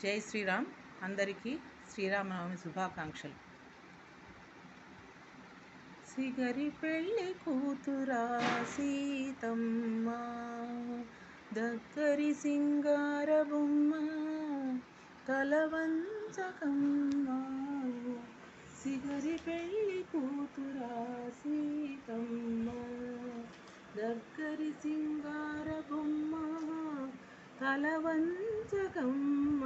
జై శ్రీరామ్. అందరికీ శ్రీరామనవమి శుభాకాంక్షలు. సిగరి పెళ్ళి కూతురా సీతమ్మ, దగ్గరి సింగార బొమ్మ కలవంచకమ్మ. సిగరి పెళ్ళి కూతురా సీతమ్మ, దగ్గరి సింగార బొమ్మ కలవంచకమ్మ.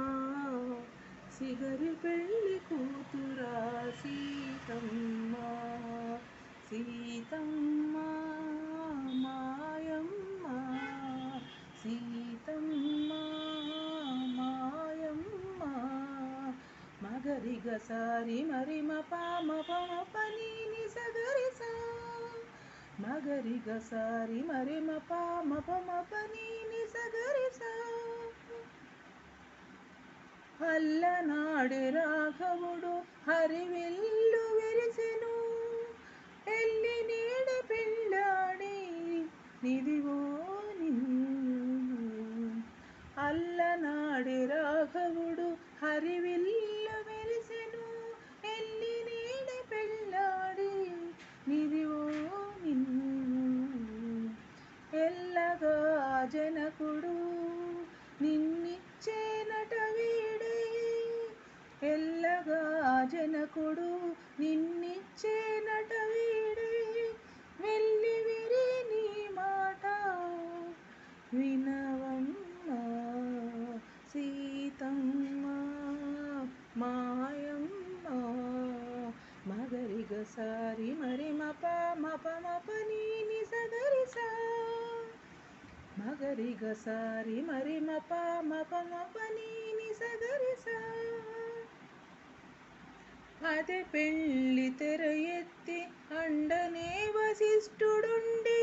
సిగరి పెళ్ళి కూతురా సీతమ్మ, సీతమ్మ మాయమ్మ, సీతమ్మ మాయమ్మ. మగరిగ సారి మరి మపమ పని సగరి సా, మగరిగ సారి మరి మపమ పని సగరి సా. అల్లనాడు రాఘవుడు హరివిల్లు విరిసెను, ఎల్లి నీడ పెళ్ళాడి నిదివో నిన్ను. అల్లనాడు రాఘవుడు హరివిల్లు విరిసెను, ఎల్లి నీడ పెళ్ళాడి నిదివో నిన్ను. ఎల్లగా జనకుడు నిన్నిచ్చేనట వీడే, ఎల్లగా జనకుడు నిన్నిచ్చేనట వీడే. వెళ్ళి విరి నీ మాట వినవమ్మ, సీతమ్మ మాయమ్మ. మగరిగ సారి మరి మప నీ సగరి సా, మగరిగ సారి మరి మప నీ సగరి సా. అదే పెళ్ళి తెర ఎత్తి అండనే వశిష్ఠుడుండి,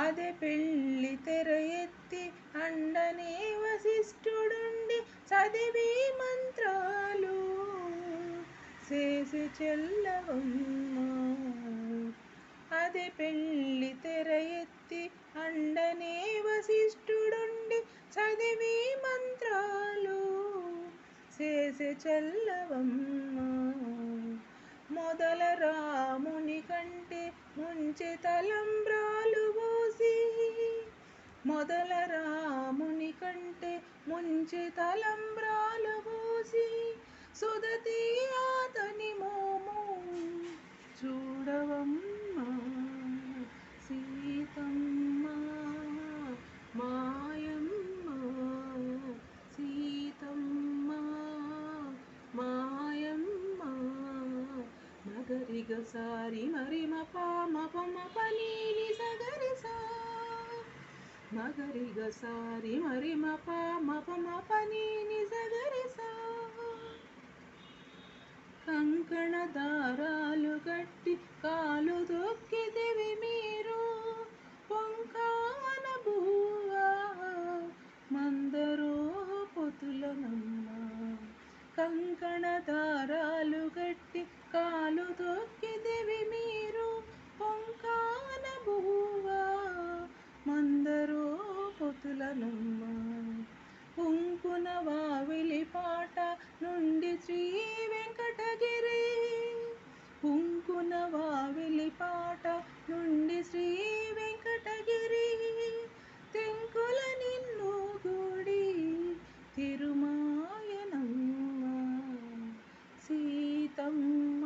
అదే పెళ్ళి తెర ఎత్తి అండనే వశిష్ఠుడుండి. చదివి మంత్రాలు చేసి చెల్లవమ్మ, అదే పెళ్ళి తెర ఎత్తి అండనే వశిష్ఠుడుండి. చదివి మంత్రాలు చేసి చెల్లవమ్మ. మొదల రాముని కంటే ముంచె తలంబ్రాలు పోసి, మొదల రాముని కంటే ముంచె తలంబ్రాలు పోసి. సుదతి అతని మోము చూడవమ్మ, సీతమ్మ మాయమ్మ, సీతమ్మ మాయమ్మ. మగరిగ సారి మరి మప నీ సగరి సా, మగరిగ సారి మరి మప నీ సగరి సా. కంకణ దారాలు గట్టి కాలు దొక్కిదివి మీరు, పొంకాన బువ్వా మందరో పొతులనమ్మ. కంకణ దారాలు గట్టి కాలు దొక్కిదివి మీరు, పొంకాన బువ్వా మందరో పొతులనమ్మ. ఉంకున వావిలి పాట నుండి శ్రీ వెంకటగిరి, ఉంకున వావిలి పాట నుండి శ్రీ వెంకటగిరి. తెంకుల నిన్ను గుడి తిరుమాయనమ్మ, సీతమ్మ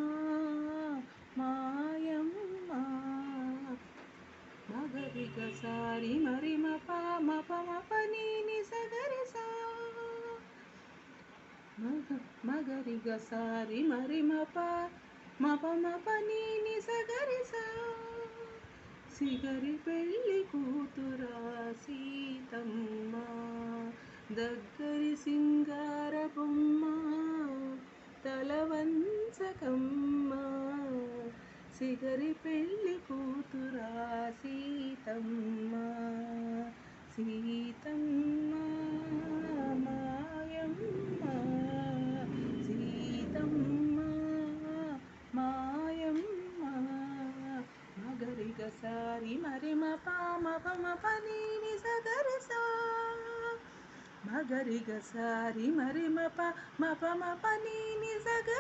మాయమ్మ. మగరిగ సారి మరి మప నీ సగరి సా, మగరిగ సారి మరి మప నీ సగరి సా. సిగరి పెళ్ళి కూతురా సీతమ్మ, దగ్గరి సింగార బొమ్మ తలవంచకమ్మ. సిగరి పెళ్ళి కూతురా సీతమ్మ, సీతమ్మ మాయమ్మ, సీతమ్మ మాయమ్మ. మగరిగ సారి మరి మప నీ సగరి సా, గరి గ సారి మరి మ ప ని ని స గ